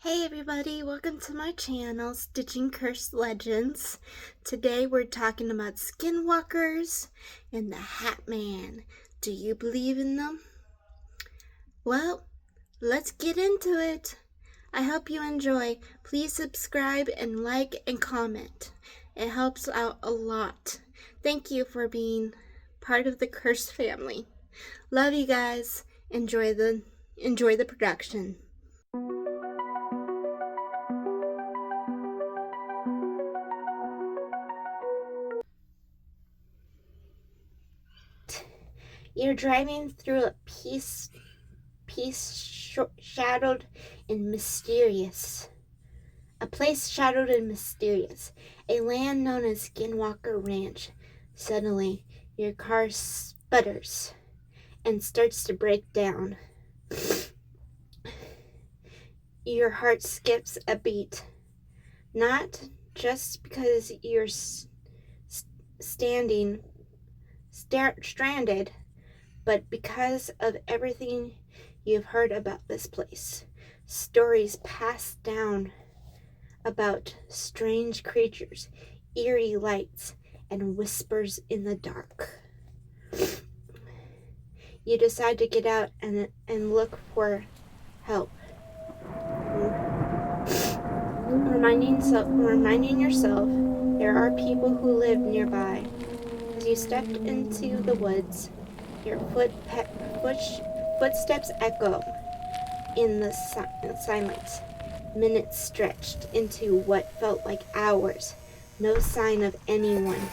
Hey everybody, welcome to my channel, Stitching Cursed Legends. Today we're talking about skinwalkers and the Hat Man. Do you believe in them? Well, let's get into it. I hope you enjoy. Please subscribe and like and comment. It helps out a lot. Thank you for being part of the Cursed family. Love you guys. Enjoy the production. You're driving through a shadowed and mysterious. A place shadowed and mysterious. A land known as Skinwalker Ranch. Suddenly, your car sputters and starts to break down. Your heart skips a beat. Not just because you're stranded, but because of everything you've heard about this place. Stories passed down about strange creatures, eerie lights, and whispers in the dark. You decide to get out and look for help. Reminding yourself there are people who live nearby. As you step into the woods, your footsteps echo in the silence. Minutes stretched into what felt like hours. No sign of anyone.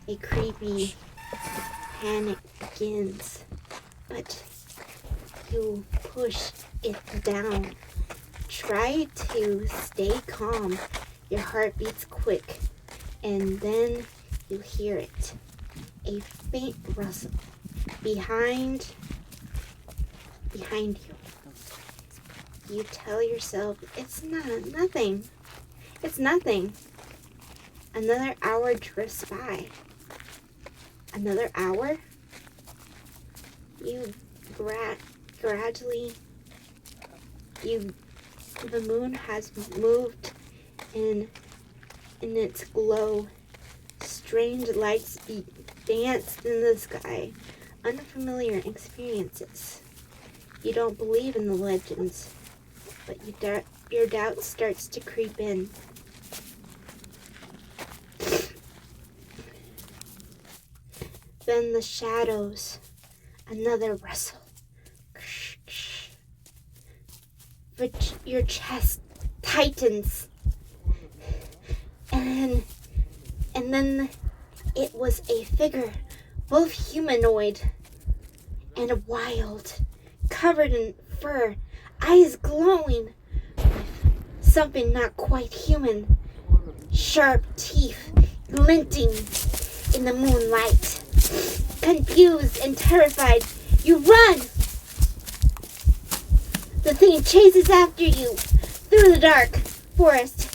A creepy panic begins, but you push it down. Try to stay calm. Your heart beats quick, and then you hear it. A faint rustle behind you. You tell yourself, it's nothing. It's nothing. Another hour drifts by. Another hour? The moon has moved in its glow. Strange lights dance in the sky. Unfamiliar experiences. You don't believe in the legends, but your doubt starts to creep in. Then the shadows, another rustle. But your chest tightens. And then it was a figure, both humanoid and wild, covered in fur, eyes glowing with something not quite human, sharp teeth glinting in the moonlight. Confused and terrified, you run! The thing chases after you through the dark forest.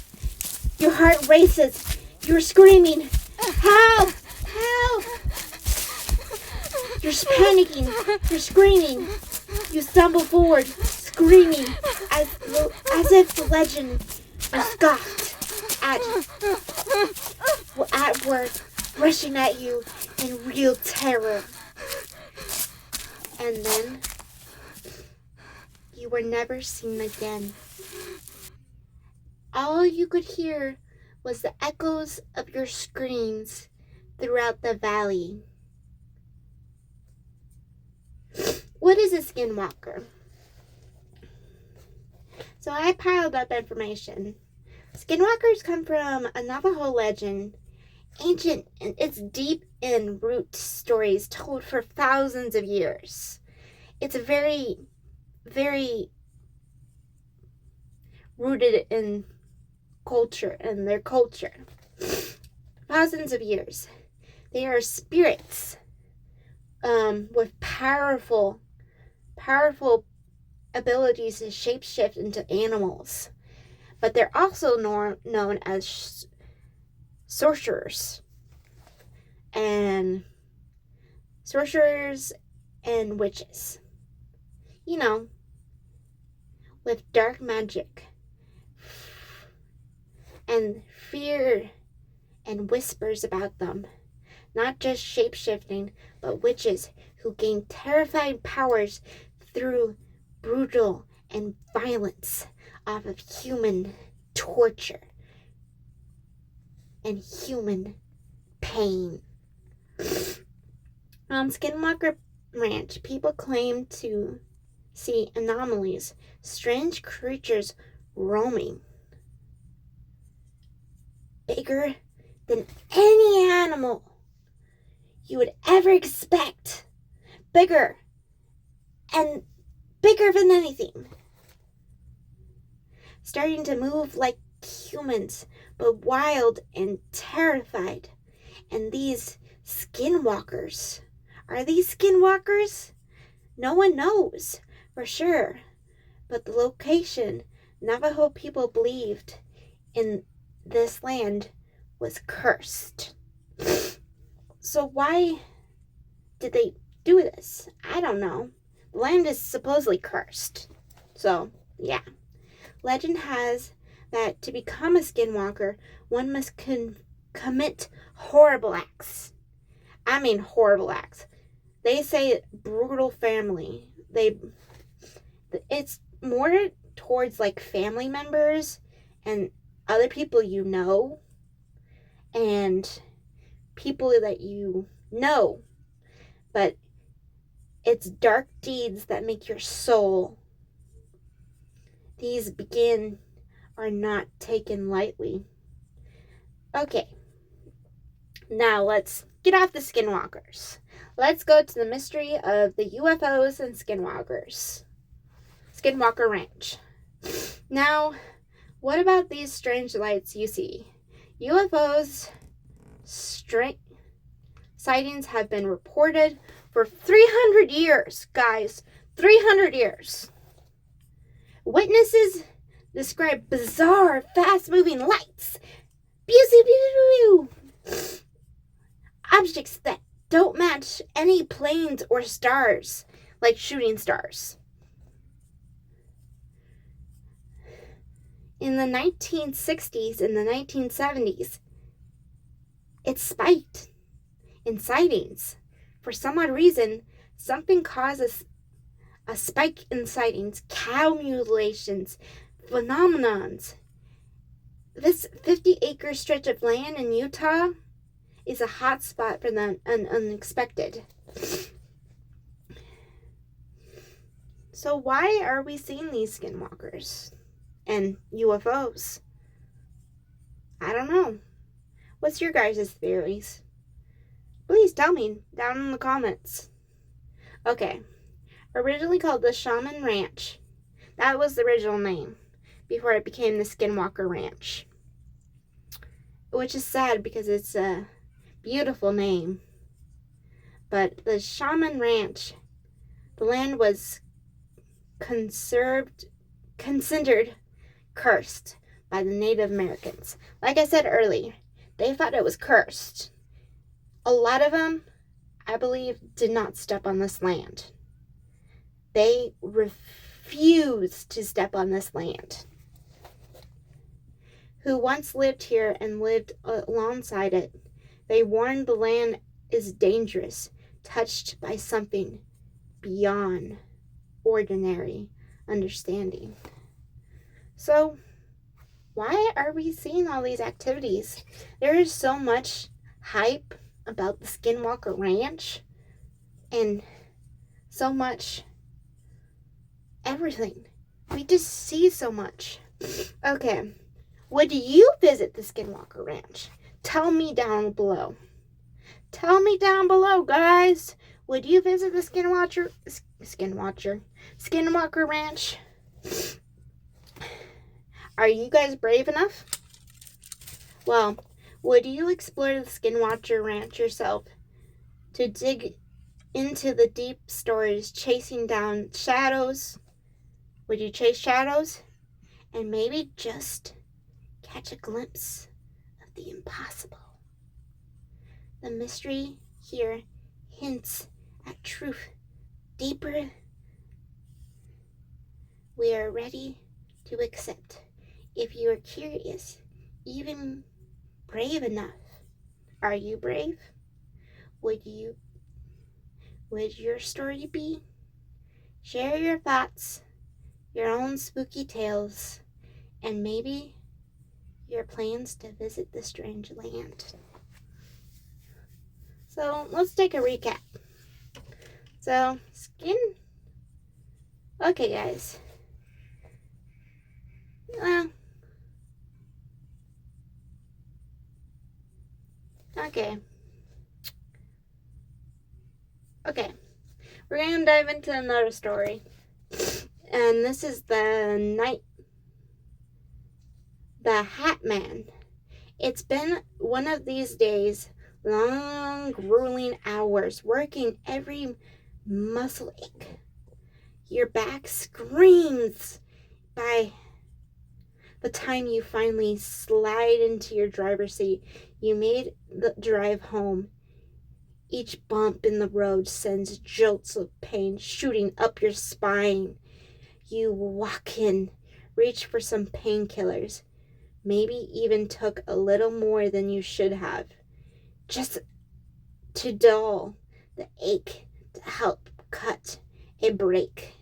Your heart races. You're screaming, help! Help! You're panicking. You're screaming. You stumble forward, screaming, as if the legend was scoffed at work, rushing at you in real terror. And then you were never seen again. All you could hear was the echoes of your screams throughout the valley. What is a skinwalker? So I piled up information. Skinwalkers come from a Navajo legend, ancient, and it's deep in root stories told for thousands of years. It's very, very rooted in culture and their culture. Thousands of years. They are spirits with powerful abilities to shapeshift into animals. But they're also known as sorcerers and witches. You know, with dark magic and fear and whispers about them. Not just shape-shifting, but witches who gain terrifying powers through brutal and violence off of human torture and human pain. On Skinwalker Ranch, people claim to see anomalies, strange creatures roaming, bigger than any animal you would ever expect. Bigger and bigger than anything. Starting to move like humans, but wild and terrified. And these skinwalkers, are these skinwalkers? No one knows for sure. But the location Navajo people believed in this land was cursed. So why did they do this? I don't know. The land is supposedly cursed. So, yeah. Legend has that to become a skinwalker, one must commit horrible acts. I mean horrible acts. They say brutal family. It's more towards like family members and other people you know and people that you know. But it's dark deeds that make your soul. These are not taken lightly. Okay, now let's get off the skinwalkers. Let's go to the mystery of the UFOs and skinwalkers. Skinwalker Ranch. Now, what about these strange lights you see? UFOs sightings have been reported for 300 years, guys. 300 years. Witnesses describe bizarre, fast-moving lights. Objects that don't match any planes or stars, like shooting stars. In the 1960s and the 1970s, it spiked in sightings. For some odd reason, something causes a spike in sightings, cow mutilations, phenomenons. This 50-acre stretch of land in Utah is a hot spot for the unexpected. So why are we seeing these skinwalkers and UFOs? I don't know. What's your guys' theories? Please tell me down in the comments. Okay. Originally called the Shaman Ranch. That was the original name before it became the Skinwalker Ranch. Which is sad because it's a beautiful name. But the Shaman Ranch, the land was considered cursed by the Native Americans. Like I said earlier, they thought it was cursed. A lot of them, I believe, did not step on this land. They refused to step on this land. Who once lived here and lived alongside it. They warned the land is dangerous, touched by something beyond ordinary understanding. So, why are we seeing all these activities? There is so much hype about the Skinwalker Ranch and so much everything. We just see so much. Okay, would you visit the Skinwalker Ranch? Tell me down below. Tell me down below, guys. Would you visit the Skinwalker Ranch? Are you guys brave enough? Well, would you explore the Skinwalker Ranch yourself to dig into the deep stories, chasing down shadows? Would you chase shadows? And maybe just catch a glimpse of the impossible. The mystery here hints at truth deeper we are ready to accept. If you are curious, even brave enough? Are you brave? Would your story be? Share your thoughts, your own spooky tales, and maybe your plans to visit the strange land. So let's take a recap. So, okay, guys. Okay. Okay. We're gonna dive into another story. And this is the Hat Man. It's been one of these days, long, grueling hours, working every muscle ache. Your back screams by the time you finally slide into your driver's seat. You made the drive home. Each bump in the road sends jolts of pain shooting up your spine. You walk in, reach for some painkillers, maybe even took a little more than you should have, just to dull the ache, to help cut a break.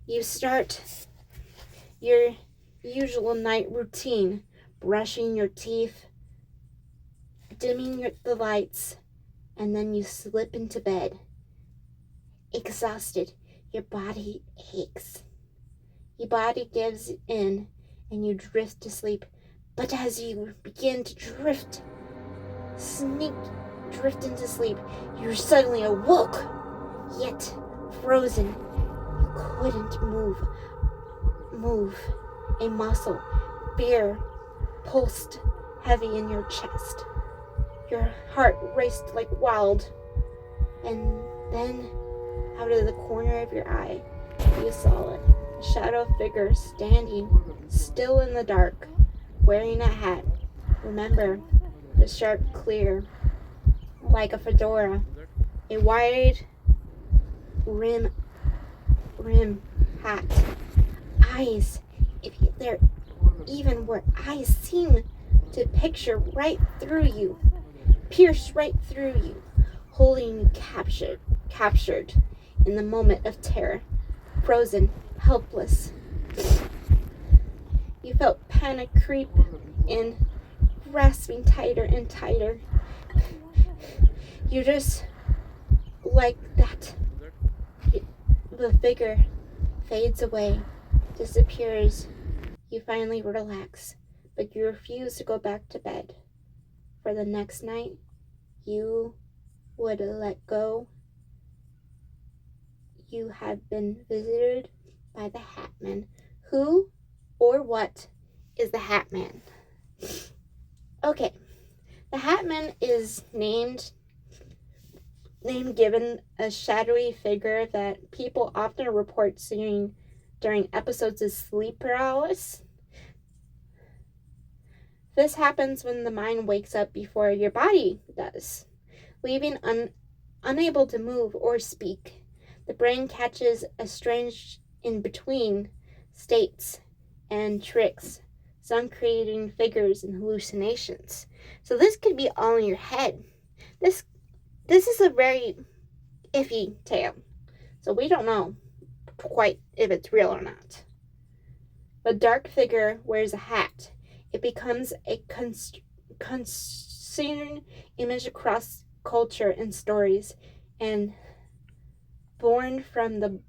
You start your usual night routine, brushing your teeth, dimming the lights, and then you slip into bed. Exhausted, your body aches. Your body gives in and you drift to sleep. But as you begin to drift into sleep, you're suddenly awoke, yet frozen. You couldn't move a muscle. Fear pulsed heavy in your chest. Your heart raced like wild. And then, out of the corner of your eye, you saw it. A shadow figure standing still in the dark, wearing a hat. Remember, the sharp clear, like a fedora, a wide rim hat. Eyes, if there even were eyes, seem to picture right through you, pierce right through you, holding you captured in the moment of terror, frozen, helpless. You felt panic creep in, grasping tighter and tighter. You just like that. The figure fades away, disappears. You finally relax, but you refuse to go back to bed. For the next night, you would let go. You have been visited by the Hat Man. Who or what is the Hat Man? Okay, the Hat Man is named given a shadowy figure that people often report seeing during episodes of sleep paralysis. This happens when the mind wakes up before your body does, leaving unable to move or speak. The brain catches a strange in-between states and tricks, some creating figures and hallucinations. So this could be all in your head. This is a very iffy tale, so we don't know quite if it's real or not. The dark figure wears a hat. It becomes a concern image across culture and stories, and born from the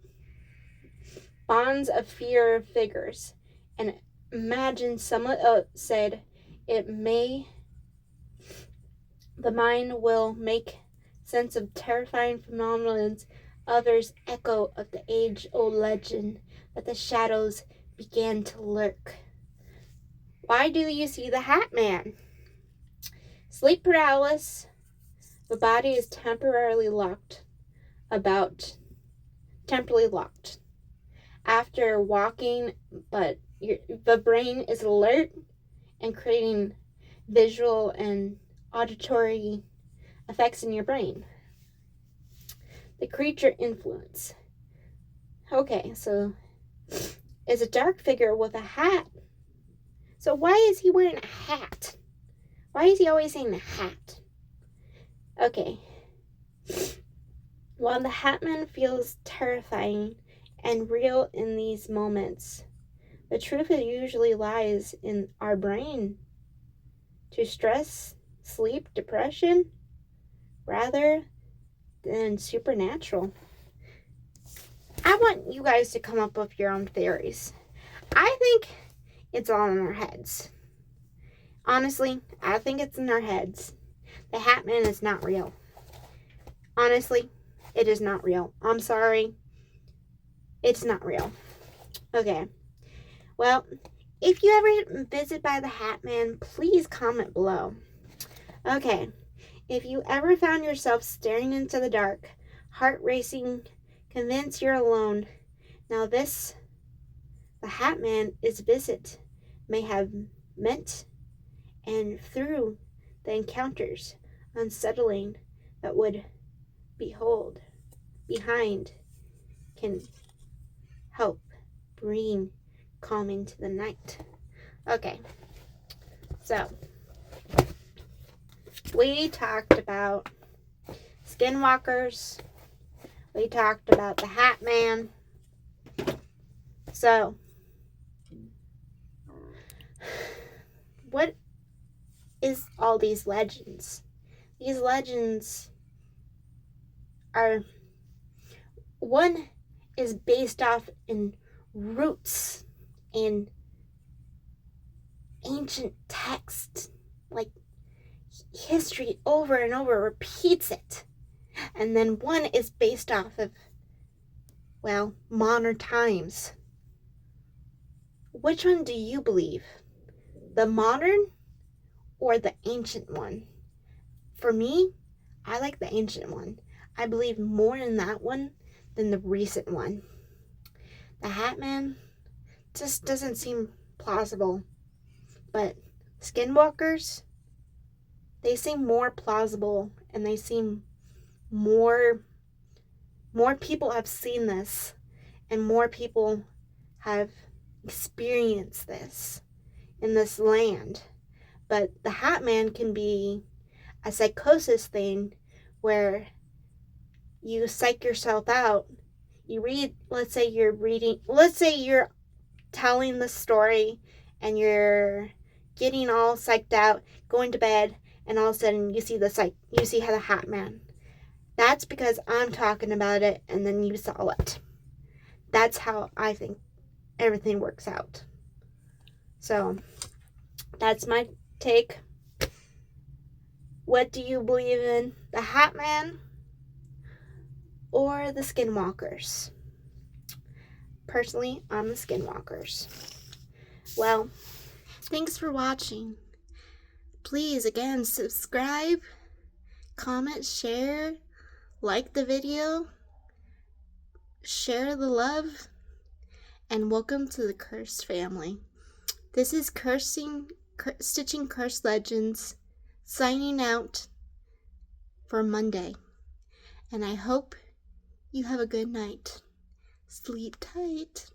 bonds of fear figures. And imagine someone said the mind will make sense of terrifying phenomena. Others echo of the age-old legend that the shadows began to lurk. Why do you see the Hat Man? Sleep paralysis. The body is temporarily locked. After walking, but the brain is alert and creating visual and auditory effects in your brain. The creature influence. Okay, so is a dark figure with a hat So why is he wearing a hat? Why is he always saying a hat? Okay. While the Hatman feels terrifying and real in these moments, the truth usually lies in our brain. To stress, sleep, depression, rather than supernatural. I want you guys to come up with your own theories. I think it's all in our heads. Honestly, I think it's in our heads. The Hatman is not real. Honestly, it is not real. I'm sorry. It's not real. Okay. Well, if you ever visit by the Hatman, please comment below. Okay. If you ever found yourself staring into the dark, heart racing, convinced you're alone, now this, the Hatman, is visit, may have meant, and through the encounters, unsettling that would behold, behind, can help bring calm into the night. Okay, so we talked about skinwalkers. We talked about the Hatman. So, what is all these legends? These legends are, one is based off in roots in ancient texts, like history over and over repeats it. And then one is based off of, well, modern times. Which one do you believe? The modern or the ancient one? For me, I like the ancient one. I believe more in that one than the recent one. The Hatman just doesn't seem plausible. But skinwalkers, they seem more plausible, and they seem more people have seen this, and more people have experienced this in this land. But the Hatman can be a psychosis thing where you psych yourself out. You read, let's say you're telling the story and you're getting all psyched out, going to bed, and all of a sudden you see how the Hatman. That's because I'm talking about it and then you saw it. That's how I think everything works out. So, that's my take. What do you believe in? The Hatman or the Skinwalkers? Personally, I'm the Skinwalkers. Well, thanks for watching. Please, again, subscribe, comment, share, like the video, share the love, and welcome to the Cursed family. This is Stitching Cursed Legends, signing out for Monday. And I hope you have a good night. Sleep tight.